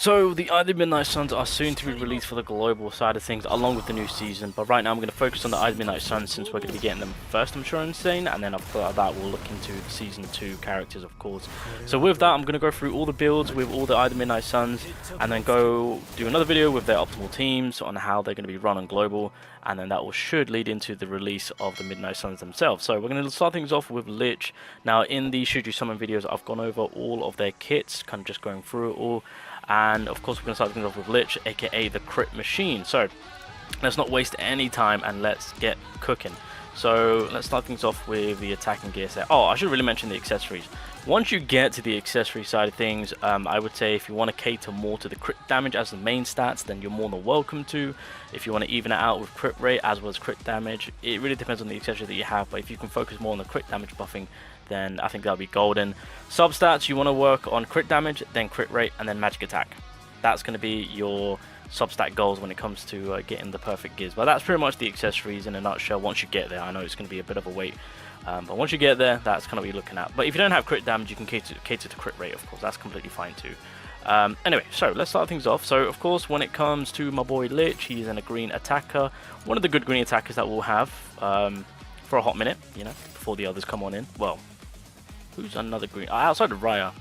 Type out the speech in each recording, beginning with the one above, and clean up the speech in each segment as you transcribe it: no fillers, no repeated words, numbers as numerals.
So the Eye of the Midnight Suns are soon to be released for the global side of things, along with the new season. But right now I'm going to focus on the Eye of the Midnight Suns, since we're going to be getting them first, I'm sure, insane, and then after that we'll look into the season 2 characters, of course. So with that, I'm going to go through all the builds with all the Eye of the Midnight Suns, and then go do another video with their optimal teams on how they're going to be run on global, and then that should lead into the release of the Midnight Suns themselves. So we're going to start things off with LICHT. Now in the Should You Summon videos, I've gone over all of their kits, kind of just going through it all. And of course we're going to start things off with LICHT, aka the crit machine. So let's not waste any time and let's get cooking. So let's start things off with the attacking gear set. Oh, I should really mention the accessories. Once you get to the accessory side of things, I would say if you want to cater more to the crit damage as the main stats, then you're more than welcome to. If you want to even it out with crit rate as well as crit damage, it really depends on the accessory that you have, but if you can focus more on the crit damage buffing, then I think that'll be golden. Substats, you want to work on crit damage, then crit rate, and then magic attack. That's going to be your substat goals when it comes to getting the perfect gears. But that's pretty much the accessories in a nutshell once you get there. I know it's going to be a bit of a wait, but once you get there, that's kind of what you're looking at. But if you don't have crit damage, you can cater to crit rate, of course. That's completely fine too. Anyway, so let's start things off. So of course, when it comes to my boy LICHT, he's a green attacker. One of the good green attackers that we'll have for a hot minute, you know, before the others come on in. Well, who's another green? Outside of Raya.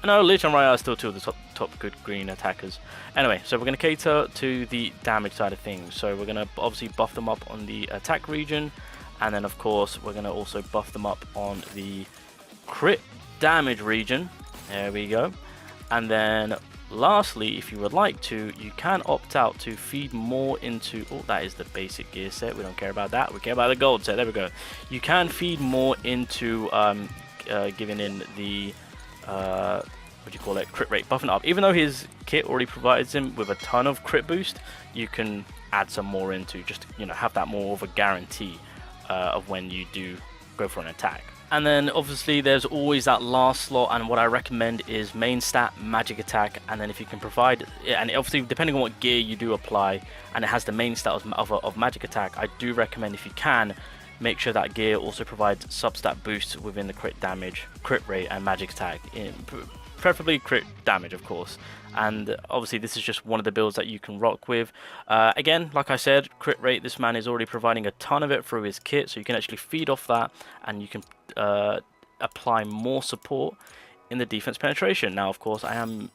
No, LICHT and Raya are still two of the top good green attackers. Anyway, so we're going to cater to the damage side of things. So we're going to obviously buff them up on the attack region. And then, of course, we're going to also buff them up on the crit damage region. There we go. And then, lastly, if you would like to, you can opt out to feed more into... Oh, that is the basic gear set. We don't care about that. We care about the gold set. There we go. You can feed more into... giving in the what do you call it, crit rate, buffing up. Even though his kit already provides him with a ton of crit boost, you can add some more into, just, you know, have that more of a guarantee of when you do go for an attack. And then obviously there's always that last slot, and what I recommend is main stat, magic attack, and then if you can provide, and obviously depending on what gear you do apply, and it has the main stat of magic attack, I do recommend, if you can, make sure that gear also provides substat boosts within the crit damage, crit rate, and magic attack, preferably crit damage, of course. And obviously this is just one of the builds that you can rock with. Again, like I said, crit rate, this man is already providing a ton of it through his kit, so you can actually feed off that, and you can apply more support in the defense penetration. Now, of course, I am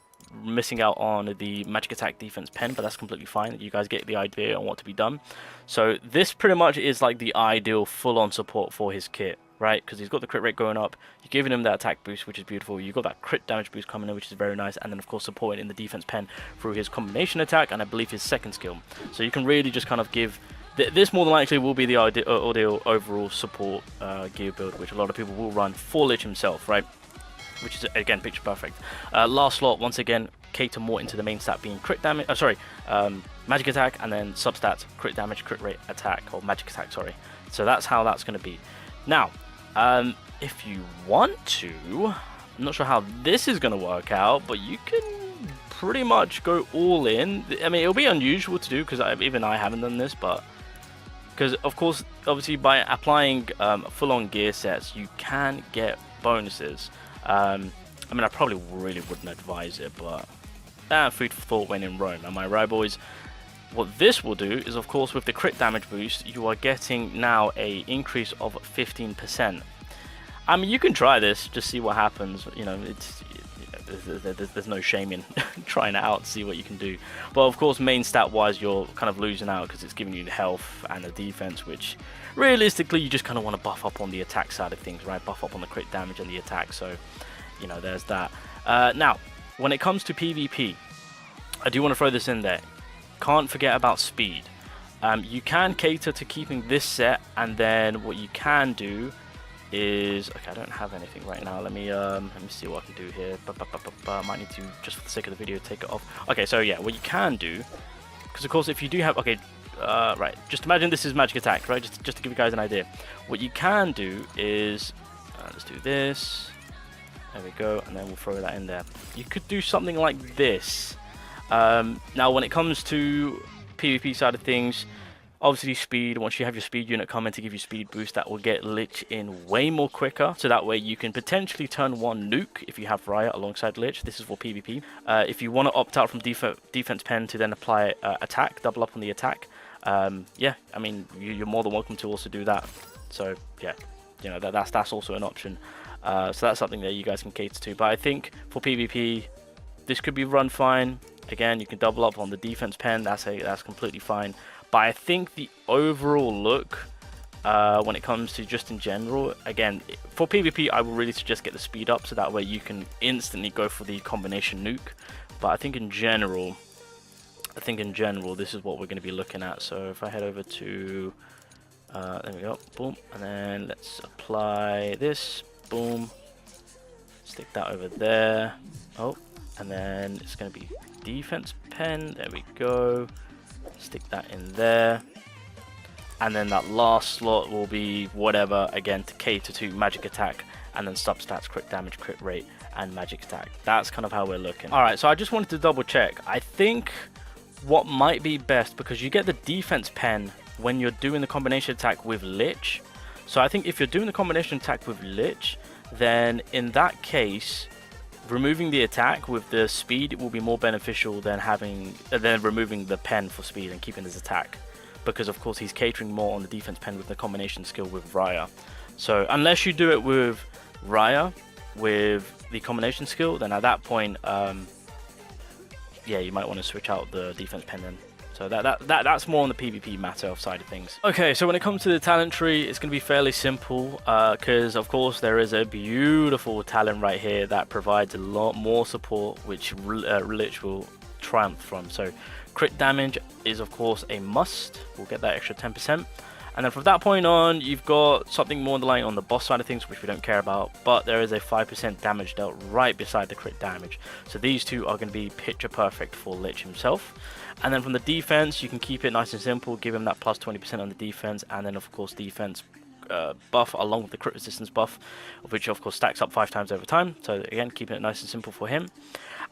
missing out on the magic attack defense pen, but that's completely fine. You guys get the idea on what to be done. So this pretty much is like the ideal full-on support for his kit, right? Because he's got the crit rate going up, you're giving him that attack boost, which is beautiful, you've got that crit damage boost coming in, which is very nice, and then of course supporting in the defense pen through his combination attack, and I believe his second skill. So you can really just kind of give... This more than likely will be the ideal overall support gear build, which a lot of people will run for LICHT himself, right? Which is, again, picture perfect. Last slot, once again, cater more into the main stat being crit damage, magic attack, and then substats, crit damage, crit rate, attack, or magic attack, sorry. So that's how that's going to be. Now, if you want to, I'm not sure how this is going to work out, but you can pretty much go all in. I mean, it'll be unusual to do, because even I haven't done this, but... Because, of course, obviously, by applying full-on gear sets, you can get bonuses. I mean, I probably really wouldn't advise it, but food for thought when in Rome, am I right, boys? What this will do is, of course, with the crit damage boost, you are getting now a increase of 15%. I mean, you can try this, just see what happens. You know, there's no shame in trying it out, see what you can do. But of course, main stat wise, you're kind of losing out because it's giving you the health and the defense, which realistically you just kind of want to buff up on the attack side of things, right? Buff up on the crit damage and the attack. So, you know, there's that. Now, when it comes to PvP, I do want to throw this in there. Can't forget about speed. You can cater to keeping this set, and then what you can do is, okay, I don't have anything right now. Let me see what I can do here. I might need to, just for the sake of the video, take it off. Okay, so yeah, what you can do, because of course if you do have, okay, right, just imagine this is magic attack, right? Just to give you guys an idea. What you can do is, let's do this. There we go, and then we'll throw that in there. You could do something like this. Now, when it comes to PvP side of things, Obviously speed, once you have your speed unit come in to give you speed boost, that will get Lich in way more quicker, so that way you can potentially turn one nuke if you have Riot alongside Lich. This is for PvP. If you want to opt out from defense pen to then apply attack, double up on the attack, yeah, I mean, you're more than welcome to also do that. So yeah, you know, that's also an option. So that's something that you guys can cater to. But I think for PvP, this could be run fine. Again, you can double up on the defense pen. That's completely fine. But I think the overall look, when it comes to just in general, again, for PvP, I will really suggest get the speed up, so that way you can instantly go for the combination nuke. But I think in general, this is what we're going to be looking at. So if I head over to, there we go, boom, and then let's apply this, boom, stick that over there. Oh, and then it's going to be defense pen. There we go. Stick that in there, and then that last slot will be whatever, again, to cater to magic attack, and then substats, crit damage, crit rate, and magic attack. That's kind of how we're looking. All right, so I just wanted to double check. I think what might be best, because you get the defense pen when you're doing the combination attack with Lich. So I think if you're doing the combination attack with Lich, then in that case, removing the attack with the speed will be more beneficial than removing the pen for speed and keeping his attack, because of course he's catering more on the defense pen with the combination skill with Raya. So unless you do it with Raya with the combination skill, then at that point, yeah, you might want to switch out the defense pen then. So that's more on the PvP matter side of things. Okay, so when it comes to the talent tree, it's going to be fairly simple, because of course there is a beautiful talent right here that provides a lot more support, which Lich will triumph from. So crit damage is of course a must. We'll get that extra 10%. And then from that point on, you've got something more underlying on the boss side of things, which we don't care about, but there is a 5% damage dealt right beside the crit damage. So these two are going to be picture perfect for Lich himself. And then from the defense, you can keep it nice and simple, give him that plus 20% on the defense, and then of course defense buff along with the crit resistance buff, which of course stacks up 5 times over time. So again, keeping it nice and simple for him.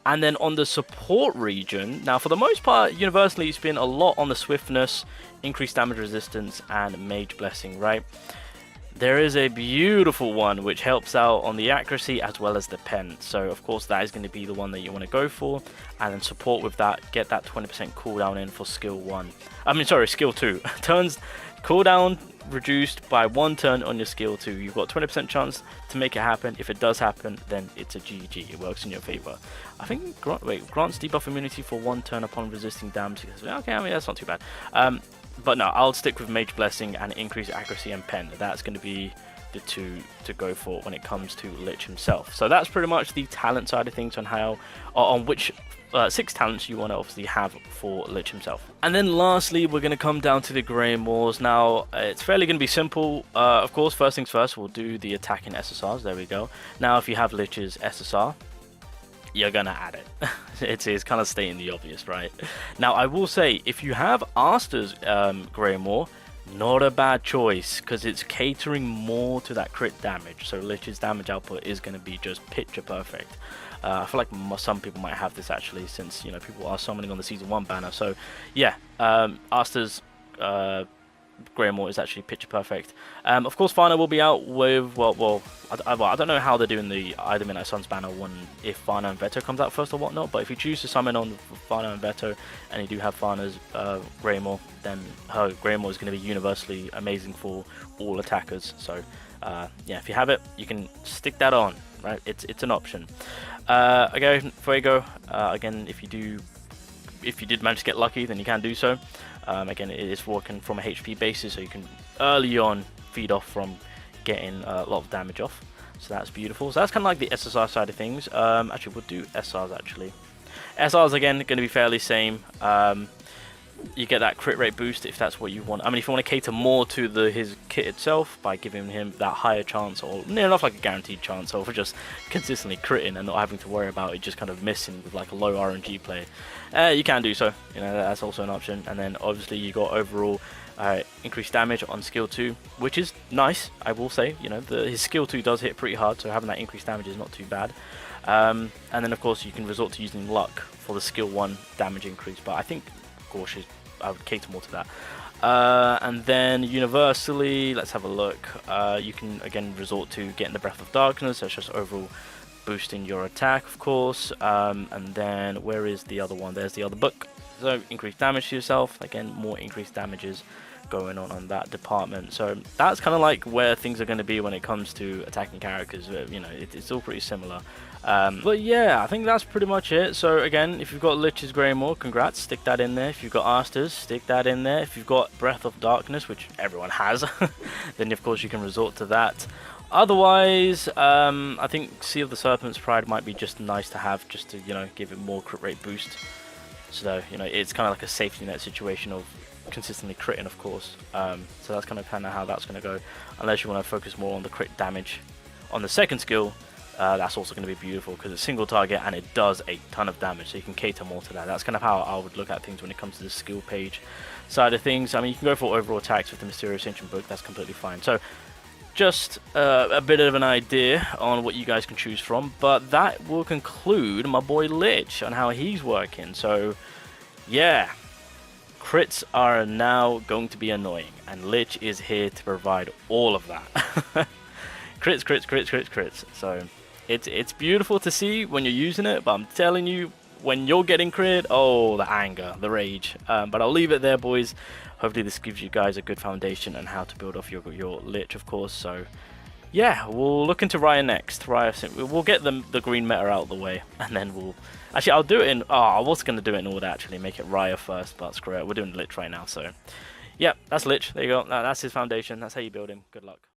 And then on the support region, now for the most part, universally it's been a lot on the swiftness, increased damage resistance, and mage blessing, right? There is a beautiful one which helps out on the accuracy as well as the pen. So of course that is going to be the one that you want to go for, and then support with that, get that 20% cooldown in for skill 2. Turns cooldown reduced by 1 turn on your skill 2. You've got 20% chance to make it happen. If it does happen, then it's a GG. It works in your favor. I think grants debuff immunity for 1 turn upon resisting damage. Okay, I mean that's not too bad. But no, I'll stick with Mage Blessing and increase accuracy and pen. That's going to be the two to go for when it comes to Lich himself. So that's pretty much the talent side of things on which 6 talents you want to obviously have for Lich himself. And then lastly, we're going to come down to the Greymoors. Now, it's fairly going to be simple. Of course, first things first, we'll do the attacking SSRs. There we go. Now, if you have Lich's SSR, you're gonna add it. It's kind of stating the obvious, right? Now I will say, if you have Asta's Greymoor, not a bad choice, because it's catering more to that crit damage. So Lich's damage output is going to be just picture perfect. I feel like some people might have this actually, since you know people are summoning on the season 1 banner. So yeah, Asta's Greymoor is actually picture perfect. Of course, Fana will be out with I don't know how they're doing the Ida Midnight Suns banner one, if Fana and Veto comes out first or whatnot. But if you choose to summon on Fana and Veto, and you do have Fana's Greymoor, then her Greymoor is going to be universally amazing for all attackers. So yeah, if you have it, you can stick that on. Right, it's an option. Okay, Fuego. Again, if you did manage to get lucky, then you can do so. Again, it is working from a HP basis, so you can early on feed off from getting a lot of damage off. So that's beautiful. So that's kind of like the SSR side of things. Actually, we'll do SRs actually. SRs again going to be fairly same. You get that crit rate boost if that's what you want. I mean, if you want to cater more to his kit itself by giving him that higher chance, or near enough like a guaranteed chance, or for just consistently critting and not having to worry about it just kind of missing with like a low RNG play, you can do so. You know, that's also an option. And then obviously you got overall increased damage on skill 2, which is nice, I will say. You know, his skill 2 does hit pretty hard, so having that increased damage is not too bad. And then of course you can resort to using luck for the skill 1 damage increase, but I think cautious I would cater more to that. And then universally, let's have a look. You can again resort to getting the Breath of Darkness. That's just overall boosting your attack, of course. And then where is the other one? There's the other book. So increased damage to yourself. Again, more increased damages going on that department. So that's kind of like where things are going to be when it comes to attacking characters. You know, it's all pretty similar. But yeah, I think that's pretty much it. So again, if you've got Lich's Greymore, congrats, stick that in there. If you've got Aster's, stick that in there. If you've got Breath of Darkness, which everyone has, then of course you can resort to that. Otherwise, I think Sea of the Serpent's Pride might be just nice to have, just to, you know, give it more crit rate boost. So, you know, it's kind of like a safety net situation of consistently critting, of course. So that's kind of how that's going to go, unless you want to focus more on the crit damage on the second skill. That's also going to be beautiful because it's single target and it does a ton of damage, so you can cater more to that. That's kind of how I would look at things when it comes to the skill page side of things. I mean, you can go for overall attacks with the Mysterious Ancient Book, that's completely fine. So just a bit of an idea on what you guys can choose from, but that will conclude my boy Lich on how he's working. So yeah, crits are now going to be annoying, and Lich is here to provide all of that. Crits, crits, crits, crits, crits. So it's beautiful to see when you're using it, but I'm telling you, when you're getting crit, oh, the anger, the rage. But I'll leave it there, boys. Hopefully this gives you guys a good foundation on how to build off your Lich, of course. So yeah, we'll look into Raya next. We'll get the green meta out of the way, and then we'll... Actually, I'll do it in... Oh, I was going to do it in order, actually. Make it Raya first, but screw it. We're doing Lich right now, so... Yeah, that's Lich. There you go. That's his foundation. That's how you build him. Good luck.